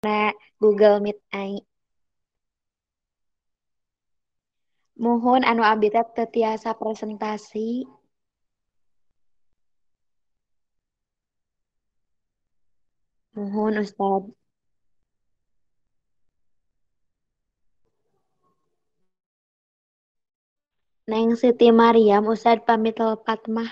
Na Google Meet ai. Muhun anu abdi teh tiasa presentasi. Muhun Ustad. Neng Siti Mariam Ustad pamit lepat mah.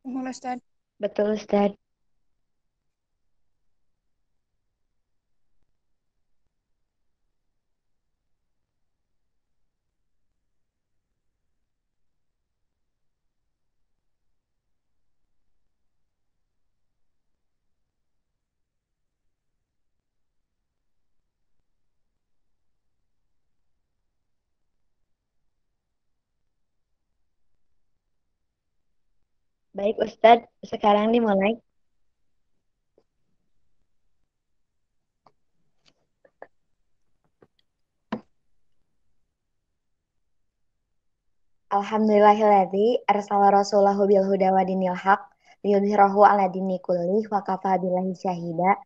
Mohon Ustaz. Betul Ustad. Baik Ustad, sekarang dimulai. Alhamdulillahilladzi arsala rasulahu bil huda wa dinil haq liyudhhirahu ala dini kullih wa kafa billahi syahida.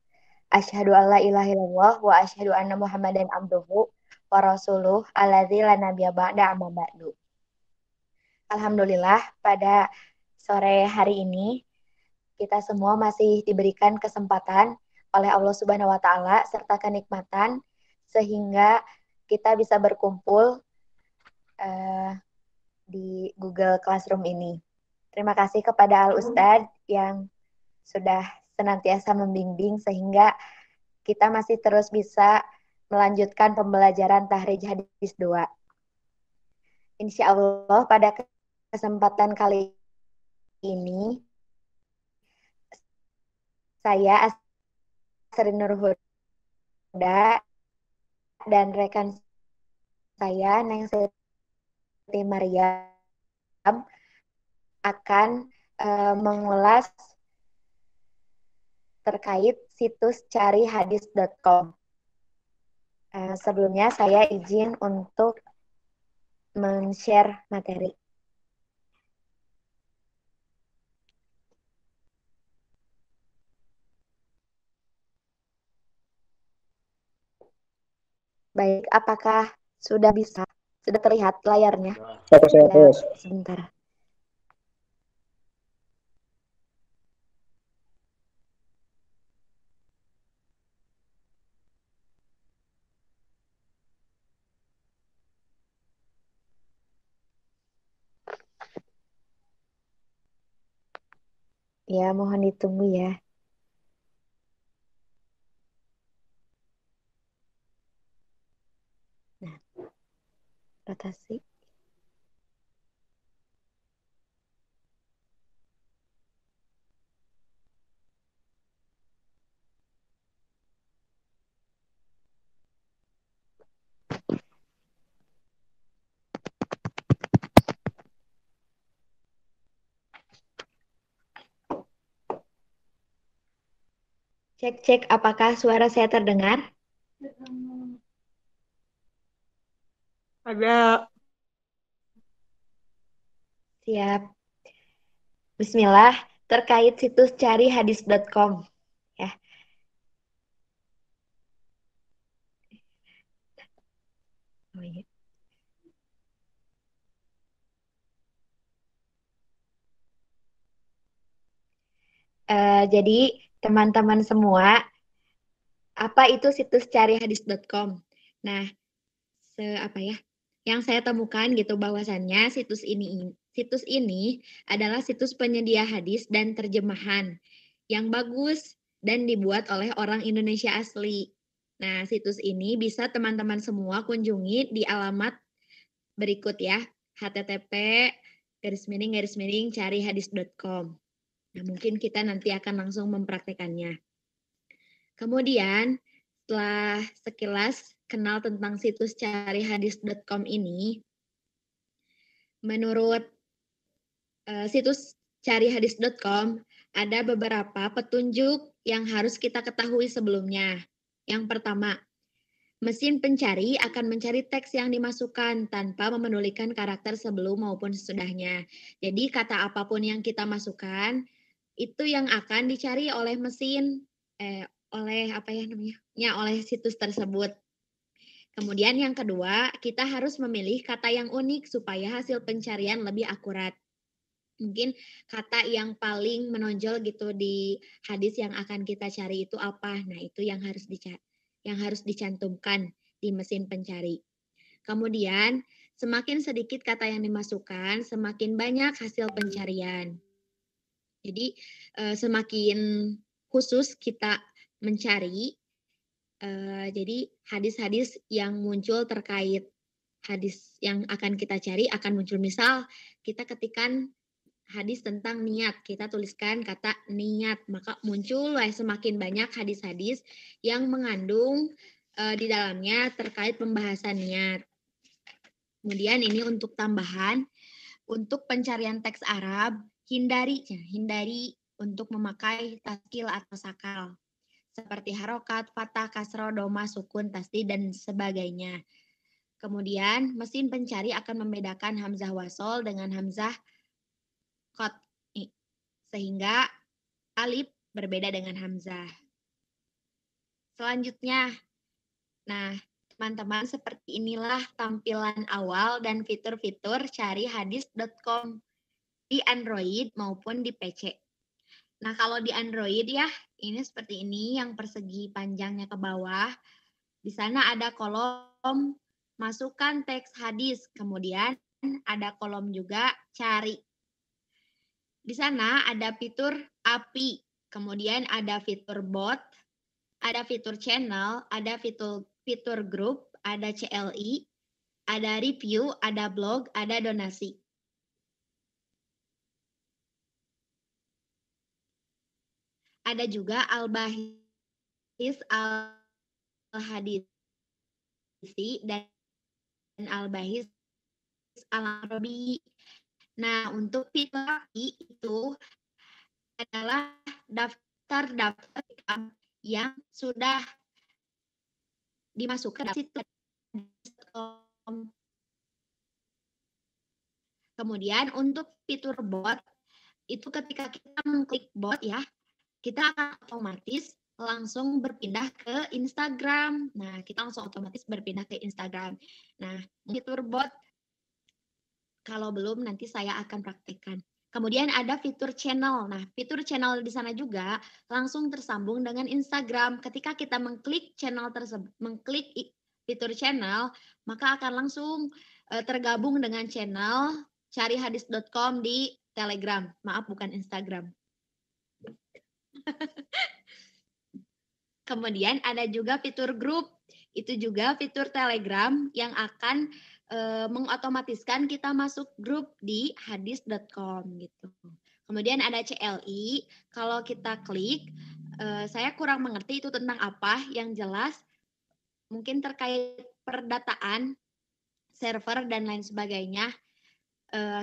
Asyhadu an la ilaha illallah wa asyhadu anna Muhammadan abduhu wa rasuluh alladzi la nabiyya ba'da amma ba'du. Alhamdulillah pada sore hari ini kita semua masih diberikan kesempatan oleh Allah Subhanahu wa taala serta kenikmatan sehingga kita bisa berkumpul uh, di Google Classroom ini. Terima kasih kepada Al Ustadz yang sudah senantiasa membimbing sehingga kita masih terus bisa melanjutkan pembelajaran Tahrij Hadis 2. Insya Allah pada kesempatan kali ini saya Asrin Nur Huda dan rekan saya Neng Siti Mariam akan mengulas terkait situs carihadis.com. Sebelumnya saya izin untuk men-share materi. Baik, apakah sudah bisa? Sudah terlihat layarnya? Fokus. Sebentar. Ya, mohon ditunggu ya. Nah, rotasi. Cek apakah suara saya terdengar? Ada. Siap. Bismillah, terkait situs carihadis.com ya. Oh, iya. Jadi teman-teman semua, apa itu situs carihadis.com? Nah, yang saya temukan gitu bahwasannya situs ini adalah situs penyedia hadis dan terjemahan yang bagus dan dibuat oleh orang Indonesia asli. Nah, situs ini bisa teman-teman semua kunjungi di alamat berikut ya, http://carihadis.com. Nah, mungkin kita nanti akan langsung mempraktekannya. Kemudian, setelah sekilas kenal tentang situs carihadis.com ini, menurut situs carihadis.com ada beberapa petunjuk yang harus kita ketahui sebelumnya. Yang pertama, mesin pencari akan mencari teks yang dimasukkan tanpa memedulikan karakter sebelum maupun sesudahnya. Jadi kata apapun yang kita masukkan itu yang akan dicari oleh mesin oleh situs tersebut. Kemudian yang kedua, kita harus memilih kata yang unik supaya hasil pencarian lebih akurat. Mungkin kata yang paling menonjol gitu di hadis yang akan kita cari itu apa? Nah, itu yang harus dicantumkan di mesin pencari. Kemudian, semakin sedikit kata yang dimasukkan, semakin banyak hasil pencarian. Jadi, semakin khusus kita mencari, jadi hadis-hadis yang muncul terkait hadis yang akan kita cari akan muncul. Misal, kita ketikkan hadis tentang niat, kita tuliskan kata niat, maka muncul semakin banyak hadis-hadis yang mengandung di dalamnya terkait pembahasan niat. Kemudian ini untuk tambahan, untuk pencarian teks Arab, hindari untuk memakai taskil atau sakal, seperti harokat, fathah, kasroh, doma, sukun, tasdid, dan sebagainya. Kemudian mesin pencari akan membedakan hamzah wasol dengan hamzah qat'i, sehingga alif berbeda dengan hamzah. Selanjutnya, nah teman-teman, seperti inilah tampilan awal dan fitur-fitur carihadis.com di Android maupun di PC. Nah, kalau di Android ya, ini seperti ini yang persegi panjangnya ke bawah. Di sana ada kolom masukkan teks hadis, kemudian ada kolom juga cari. Di sana ada fitur API, kemudian ada fitur bot, ada fitur channel, ada fitur grup, ada CLI, ada review, ada blog, ada donasi. Ada juga Al-Bahis, Al-Hadisi, dan Al-Bahis Al-Arabi. Nah, untuk fitur itu adalah daftar-daftar yang sudah dimasukkan ke situs. Kemudian untuk fitur bot, itu ketika kita mengklik bot ya, kita akan otomatis langsung berpindah ke Instagram. Nah, kita langsung otomatis berpindah ke Instagram. Nah, fitur bot, kalau belum nanti saya akan praktekkan. Kemudian ada fitur channel. Nah, fitur channel di sana juga langsung tersambung dengan Instagram. Ketika kita mengklik channel tersebut, mengklik fitur channel, maka akan langsung tergabung dengan channel carihadis.com di Telegram. Maaf, bukan Instagram. Kemudian ada juga fitur grup, itu juga fitur Telegram yang akan mengotomatiskan kita masuk grup di hadis.com gitu. Kemudian ada CLI, kalau kita klik, saya kurang mengerti itu tentang apa, yang jelas mungkin terkait perdataan, server, dan lain sebagainya.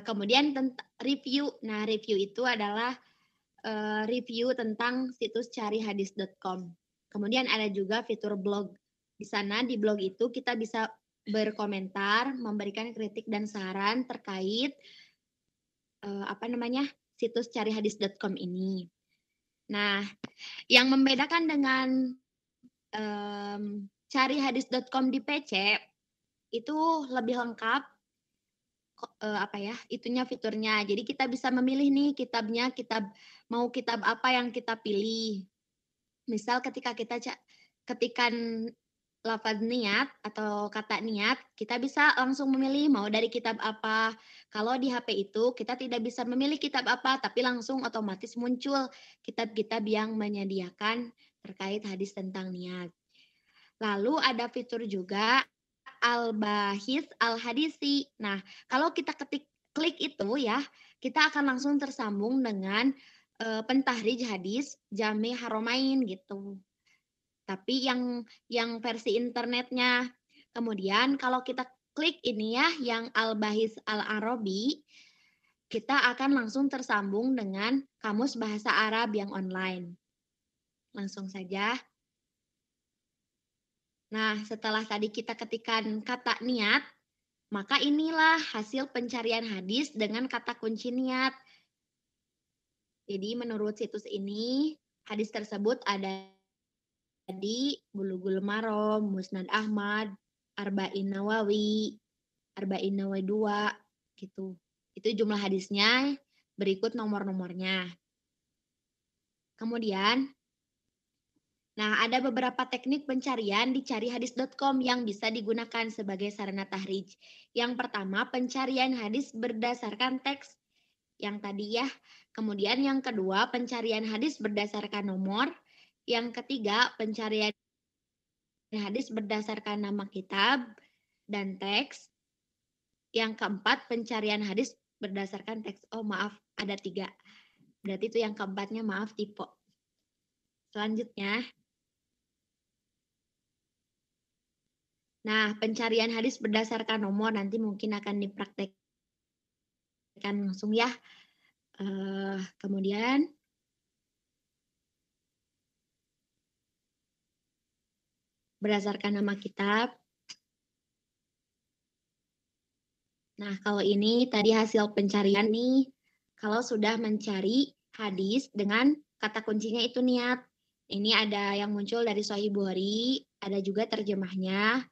Kemudian review, nah review itu adalah review tentang situs carihadis.com. Kemudian ada juga fitur blog. Di sana di blog itu kita bisa berkomentar, memberikan kritik dan saran terkait situs carihadis.com ini. Nah, yang membedakan dengan carihadis.com di PC itu lebih lengkap itunya fiturnya. Jadi kita bisa memilih nih kitabnya, mau kitab apa yang kita pilih. Misal ketika kita ketikan lafaz niat atau kata niat, kita bisa langsung memilih mau dari kitab apa. Kalau di HP itu kita tidak bisa memilih kitab apa, tapi langsung otomatis muncul kitab-kitab yang menyediakan terkait hadis tentang niat. Lalu ada fitur juga Al-Bahis Al-Hadisi. Nah, kalau kita klik itu ya, kita akan langsung tersambung dengan pentahrij hadis Jami Haromain gitu. Tapi yang versi internetnya. Kemudian kalau kita klik ini ya, yang Al-Bahis Al-Arabi, kita akan langsung tersambung dengan Kamus Bahasa Arab yang online. Langsung saja. Nah, setelah tadi kita ketikkan kata niat, maka inilah hasil pencarian hadis dengan kata kunci niat. Jadi menurut situs ini, hadis tersebut ada di Bulughul Maram, Musnad Ahmad, Arba'in Nawawi, Arba'in Nawawi 2, gitu. Itu jumlah hadisnya, berikut nomor-nomornya. Kemudian, nah ada beberapa teknik pencarian di carihadis.com yang bisa digunakan sebagai sarana tahrij. Yang pertama, pencarian hadis berdasarkan teks yang tadi ya. Kemudian yang kedua, pencarian hadis berdasarkan nomor. Yang ketiga, pencarian hadis berdasarkan nama kitab dan teks. Yang keempat, pencarian hadis berdasarkan teks. Oh maaf, ada 3. Berarti itu yang keempatnya, maaf, tipe. Selanjutnya, nah pencarian hadis berdasarkan nomor nanti mungkin akan dipraktekkan langsung ya. Kemudian, berdasarkan nama kitab. Nah, kalau ini tadi hasil pencarian nih, kalau sudah mencari hadis dengan kata kuncinya itu niat. Ini ada yang muncul dari Sahih Bukhari, ada juga terjemahnya.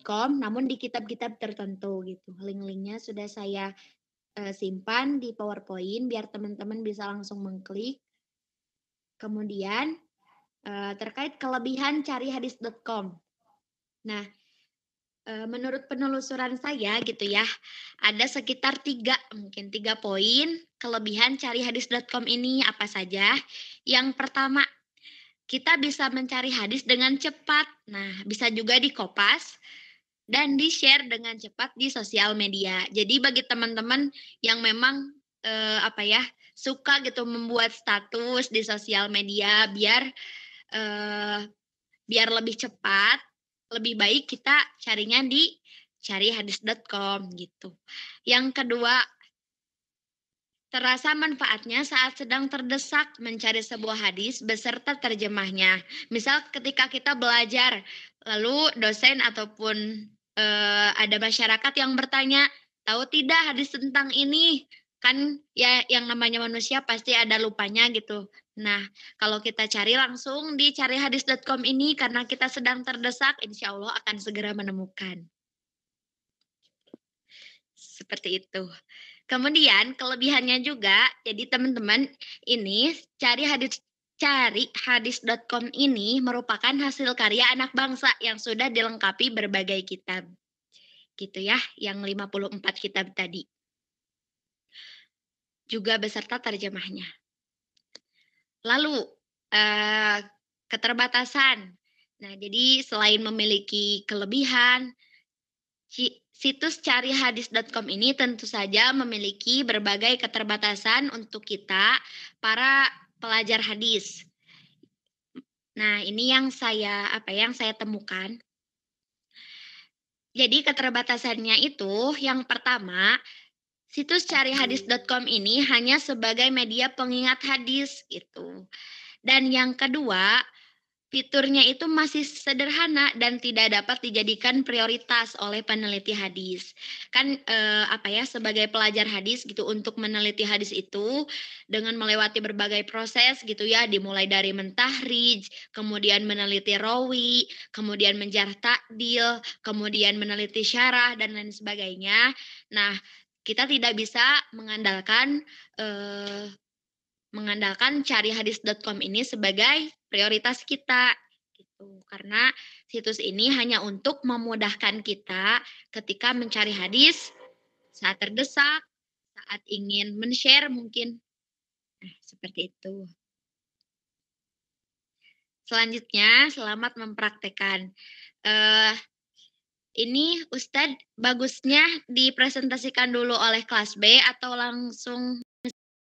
.com, namun di kitab-kitab tertentu gitu. Link-linknya sudah saya simpan di PowerPoint biar teman-teman bisa langsung mengklik. Kemudian terkait kelebihan carihadis.com. Nah, menurut penelusuran saya gitu ya, ada sekitar 3 poin kelebihan carihadis.com ini apa saja. Yang pertama, kita bisa mencari hadis dengan cepat. Nah, bisa juga dikopas dan di-share dengan cepat di sosial media. Jadi bagi teman-teman yang memang suka gitu membuat status di sosial media biar lebih cepat, lebih baik kita carinya di carihadis.com gitu. Yang kedua, Terasa manfaatnya saat sedang terdesak mencari sebuah hadis beserta terjemahnya. Misal ketika kita belajar, lalu dosen ataupun ada masyarakat yang bertanya, tahu tidak hadis tentang ini? Kan ya yang namanya manusia pasti ada lupanya gitu. Nah, kalau kita cari langsung di carihadis.com ini karena kita sedang terdesak, insya Allah akan segera menemukan. Seperti itu. Kemudian kelebihannya juga, jadi teman-teman ini cari hadis.com ini merupakan hasil karya anak bangsa yang sudah dilengkapi berbagai kitab. Gitu ya, yang 54 kitab tadi. Juga beserta terjemahnya. Lalu, keterbatasan. Nah, jadi selain memiliki kelebihan, situs carihadis.com ini tentu saja memiliki berbagai keterbatasan untuk kita, para pelajar hadis. Nah, ini yang saya temukan. Jadi keterbatasannya itu yang pertama, situs carihadis.com ini hanya sebagai media pengingat hadis gitu. Dan yang kedua, fiturnya itu masih sederhana dan tidak dapat dijadikan prioritas oleh peneliti hadis. Kan sebagai pelajar hadis gitu untuk meneliti hadis itu dengan melewati berbagai proses gitu ya, dimulai dari mentahrij, kemudian meneliti rawi, kemudian menjarh ta'dil, kemudian meneliti syarah dan lain sebagainya. Nah, kita tidak bisa mengandalkan carihadis.com ini sebagai prioritas kita gitu. Karena situs ini hanya untuk memudahkan kita ketika mencari hadis saat terdesak, saat ingin men-share mungkin. Nah, seperti itu. Selanjutnya, selamat mempraktekkan. Ini Ustadz bagusnya dipresentasikan dulu oleh kelas B atau langsung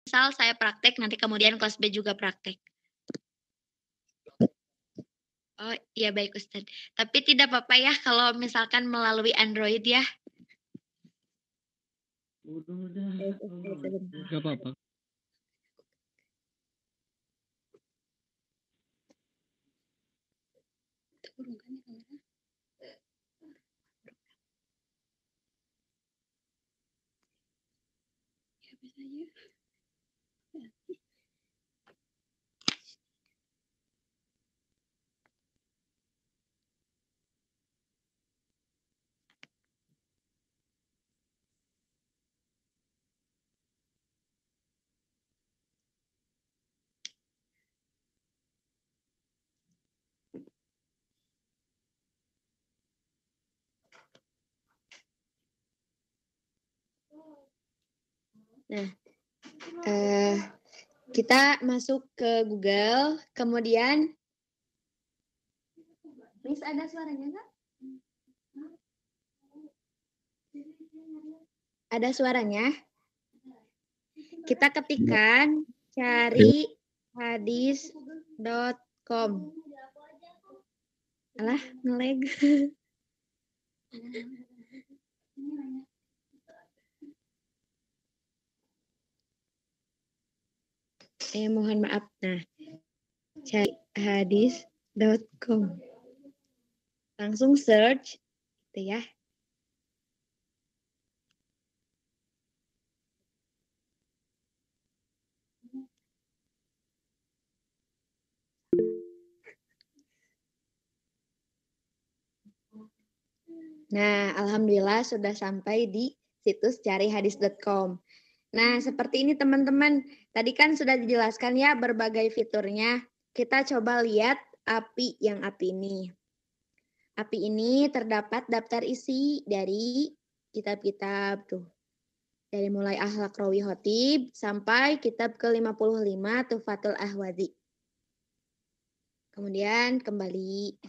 misal saya praktek, nanti kemudian kelas B juga praktek. Oh iya baik Ustadz. Tapi tidak apa-apa ya kalau misalkan melalui Android ya. Udah. Gak apa-apa. Nah, kita masuk ke Google, kemudian Miss ada suaranya nggak? Ada suaranya. Kita ketikkan cari hadis.com. Alah, ngelag. Mohon maaf. Nah, cari hadis.com. Langsung search gitu ya. Nah, alhamdulillah sudah sampai di situs carihadis.com. Nah, seperti ini teman-teman. Tadi kan sudah dijelaskan ya berbagai fiturnya. Kita coba lihat API ini. API ini terdapat daftar isi dari kitab-kitab tuh. Dari mulai Akhlak Rawi Khotib sampai kitab ke-55 Tuhfatul Ahwazi. Kemudian kembali.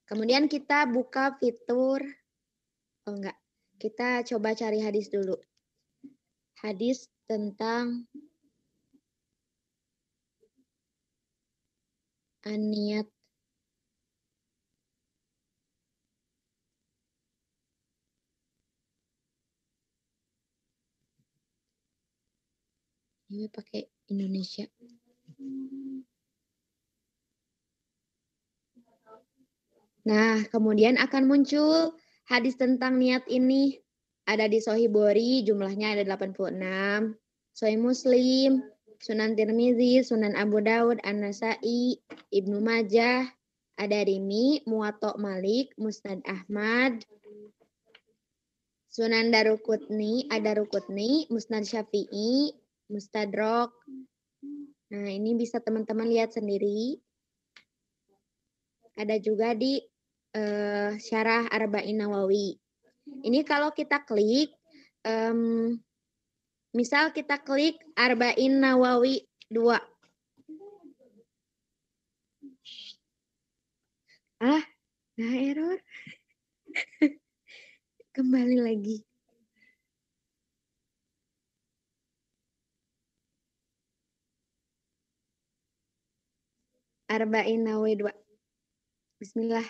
Kemudian kita buka fitur. Oh enggak, kita coba cari hadis dulu. Hadis tentang an-niyat. Ini pakai Indonesia. Nah, kemudian akan muncul hadis tentang niat ini. Ada di Sahih Bukhari, jumlahnya ada 86. Sahih Muslim, Sunan Tirmizi, Sunan Abu Daud, An-Nasai, Ibnu Majah, ada Rimi, Muwatta Malik, Musnad Ahmad, Sunan Daruqutni, Ad-Daruqutni, Musnad Syafi'i, Mustadrak. Nah, ini bisa teman-teman lihat sendiri. Ada juga di Syarah Arba'in Nawawi. Ini kalau kita klik, misal kita klik Arba'in Nawawi 2. Nah error. Kembali lagi. Arba'in Nawawi 2. Bismillah.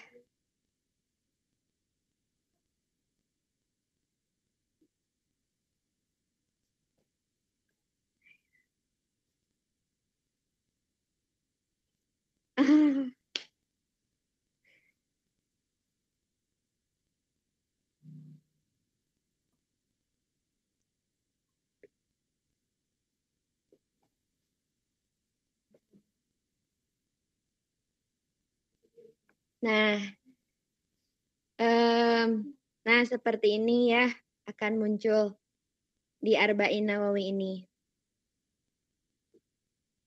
Nah, seperti ini ya akan muncul di Arba'in Nawawi ini.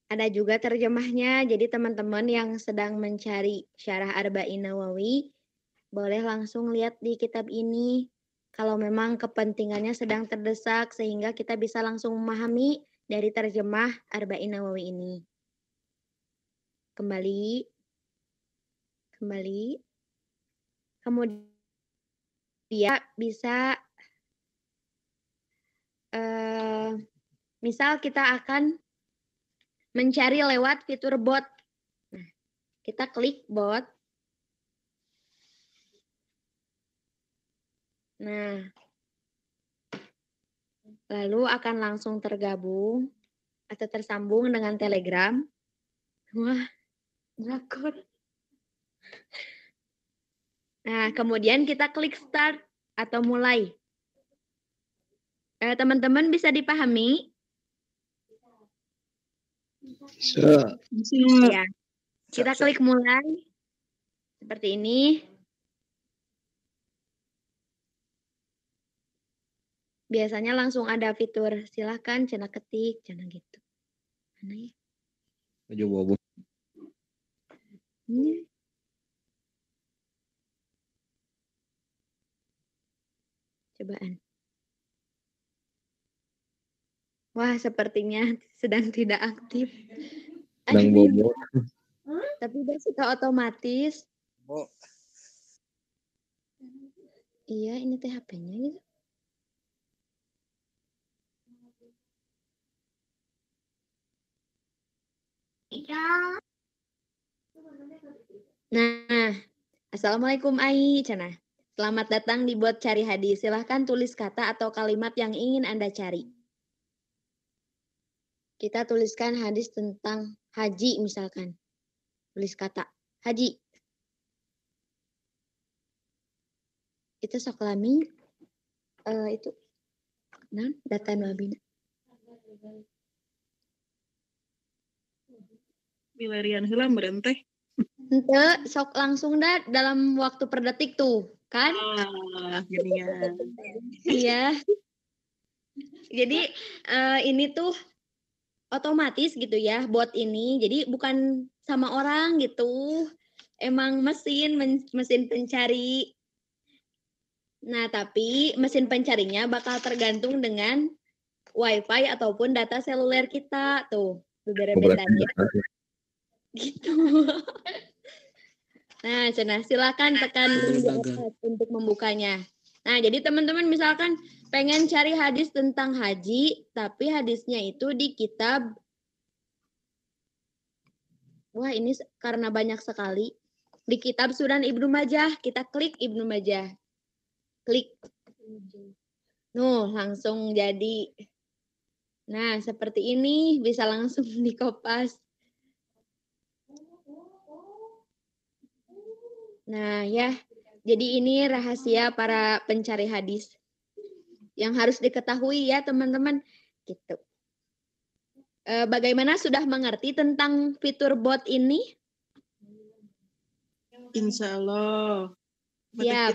Ada juga terjemahnya, jadi teman-teman yang sedang mencari Syarah Arba'in Nawawi, boleh langsung lihat di kitab ini. Kalau memang kepentingannya sedang terdesak, sehingga kita bisa langsung memahami dari terjemah Arba'in Nawawi ini. Kembali. Kemudian dia bisa, misal kita akan mencari lewat fitur bot. Nah, kita klik bot. Nah, lalu akan langsung tergabung atau tersambung dengan Telegram. Wah, drakor. Nah, kemudian kita klik start atau mulai. Teman-teman bisa dipahami? Bisa. Ya. Kita klik mulai. Seperti ini. Biasanya langsung ada fitur silakan cina ketik, cina gitu. Mana ya? Coba. Ini. Cobaan. Wah, sepertinya sedang tidak aktif. Sedang bobo. Tapi dia suka otomatis. Oh. Iya, ini teh HP-nya gitu. Nah, Assalamualaikum Ai, Cana. Selamat datang di bot cari hadis. Silahkan tulis kata atau kalimat yang ingin Anda cari. Kita tuliskan hadis tentang haji misalkan. Tulis kata haji. Itu soklami itu data wabina. Milarian heula meureun teh. Ente sok langsung dah dalam waktu per detik tuh, kan? Ginian. Iya. Jadi ini tuh otomatis gitu ya bot ini. Jadi bukan sama orang gitu. Emang mesin pencari. Nah, tapi mesin pencarinya bakal tergantung dengan WiFi ataupun data seluler kita tuh. Berbeda-bedanya. Gitu. Nah, Cenah, silakan tekan link di atas untuk membukanya. Nah, jadi teman-teman misalkan pengen cari hadis tentang haji, tapi hadisnya itu di kitab. Wah, ini karena banyak sekali. Di kitab Sunan Ibnu Majah, kita klik Ibnu Majah. Klik. Nuh, langsung jadi. Nah, seperti ini bisa langsung dikopas. Nah, ya. Jadi ini rahasia para pencari hadis yang harus diketahui ya, teman-teman. Gitu. Bagaimana, sudah mengerti tentang fitur bot ini? Insya Allah. Siap.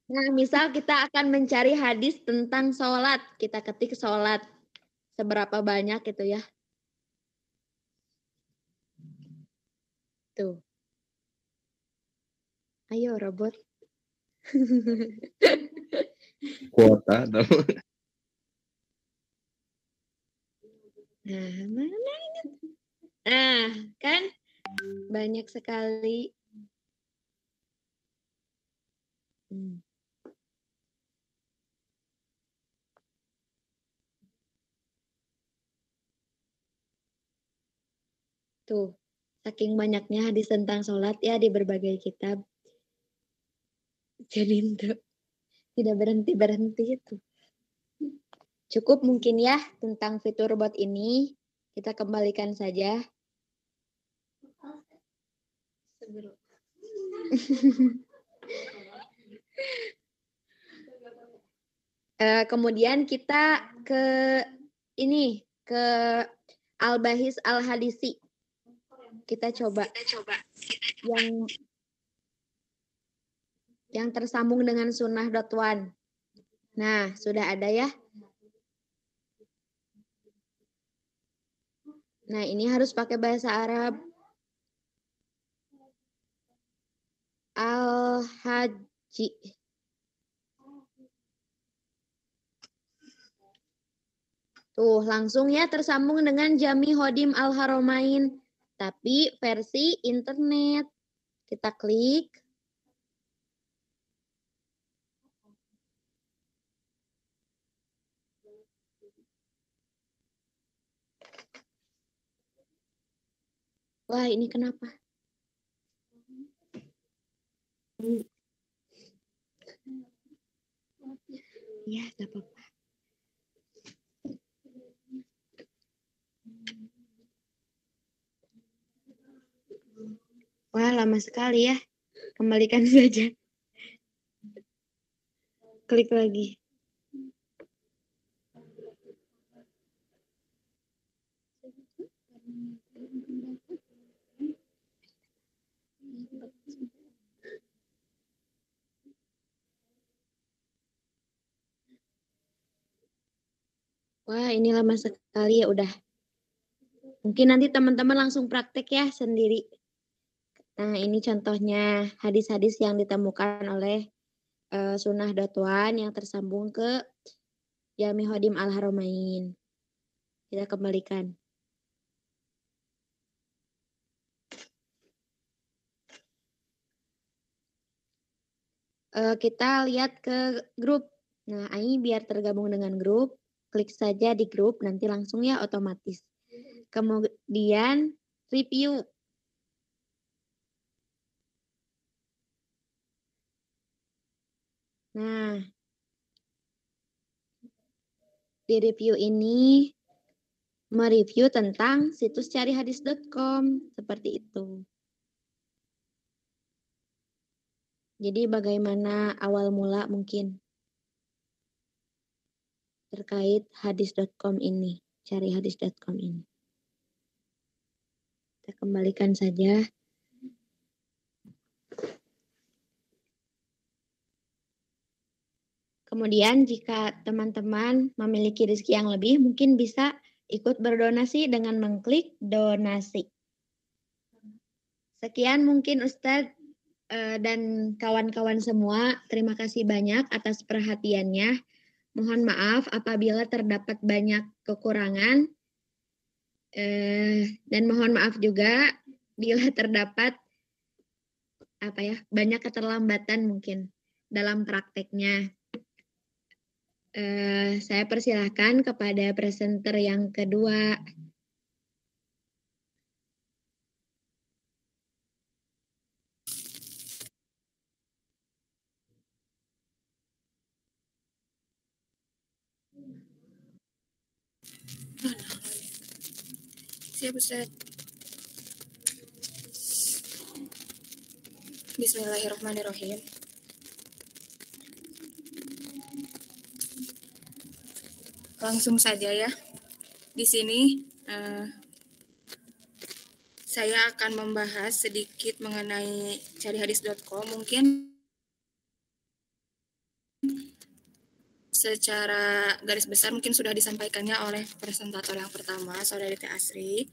Nah, misal kita akan mencari hadis tentang sholat. Kita ketik sholat. Seberapa banyak itu ya. Tuh. Ayo, robot. Kuota atau Nah, mana ini? Nah, kan banyak sekali. Tuh, saking banyaknya hadis tentang sholat ya di berbagai kitab. Jadi tidak berhenti-berhenti itu. Cukup mungkin ya tentang fitur bot ini. Kita kembalikan saja. Kemudian kita ke ini, ke Al-Bahis Al-Hadisi. Kita coba yang tersambung dengan sunnah.one. Nah, sudah ada ya. Nah, ini harus pakai bahasa Arab. Al-Haji. Tuh, langsung ya tersambung dengan Jami Hodim Al-Haramain. Tapi versi internet. Kita klik. Wah, ini kenapa? Ya, gak apa-apa. Wah, lama sekali ya. Kembalikan saja. Klik lagi. Wah, ini lama sekali ya udah. Mungkin nanti teman-teman langsung praktek ya sendiri. Nah, ini contohnya hadis-hadis yang ditemukan oleh sunnah.one yang tersambung ke Jami Hodim Al-Haramain. Kita kembalikan. Kita lihat ke grup. Nah, ini biar tergabung dengan grup, klik saja di grup, nanti langsung ya otomatis. Kemudian review. Nah, di review ini mereview tentang situs carihadis.com seperti itu. Jadi bagaimana awal mula mungkin terkait hadis.com ini, carihadis.com ini. Kita kembalikan saja. Kemudian jika teman-teman memiliki rezeki yang lebih, mungkin bisa ikut berdonasi dengan mengklik donasi. Sekian mungkin Ustadz dan kawan-kawan semua. Terima kasih banyak atas perhatiannya. Mohon maaf apabila terdapat banyak kekurangan. Dan mohon maaf juga bila terdapat banyak keterlambatan mungkin dalam prakteknya. Saya persilahkan kepada presenter yang kedua. Siap Ustaz. Bismillahirrahmanirrahim. Langsung saja ya. Di sini saya akan membahas sedikit mengenai carihadis.com. Mungkin secara garis besar mungkin sudah disampaikannya oleh presentator yang pertama, Saudari Teh Asri.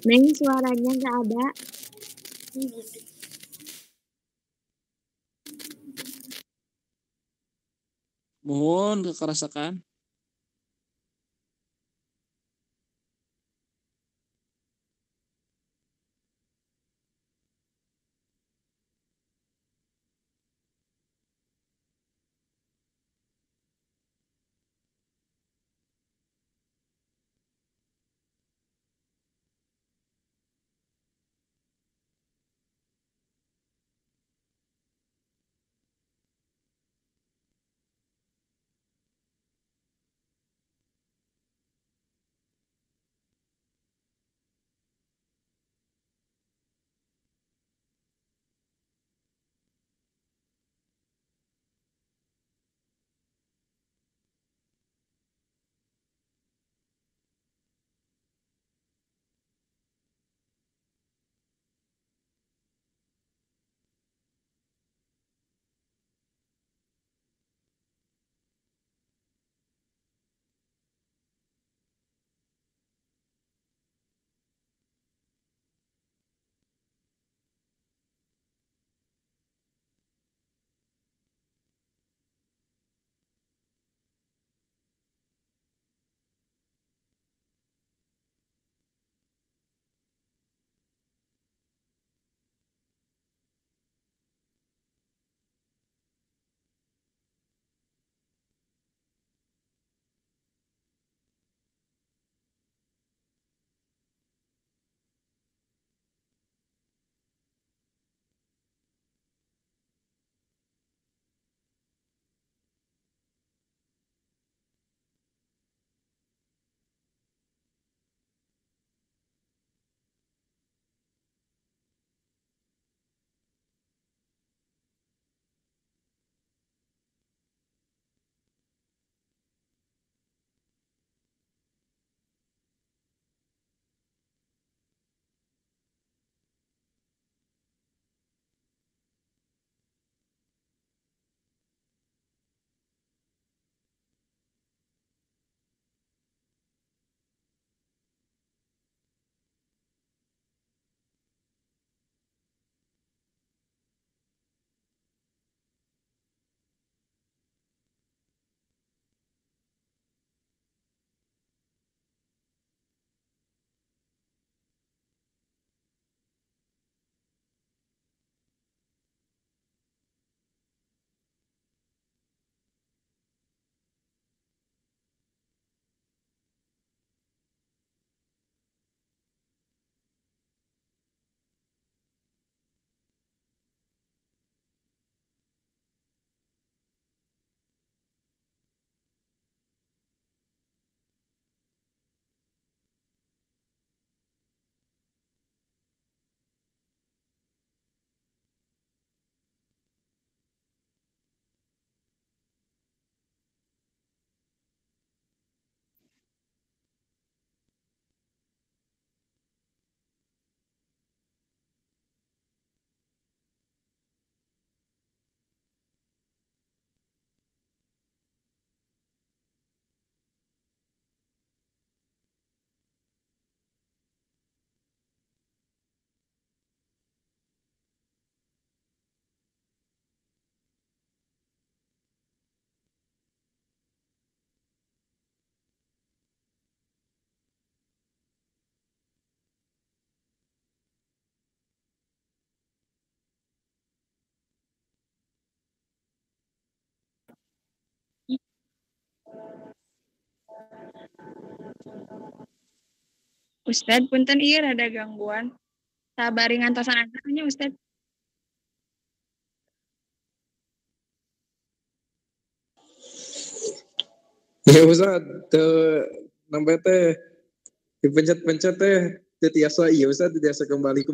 Neng, suaranya nggak ada. Mohon kekerasakan. Ustad, punten ieu rada gangguan. Sabari ngantosan antaranya Ustad. Ya Ustaz, nambah teh dipencet-pencet teh teu tiasa iya Ustaz, tiasa kembali.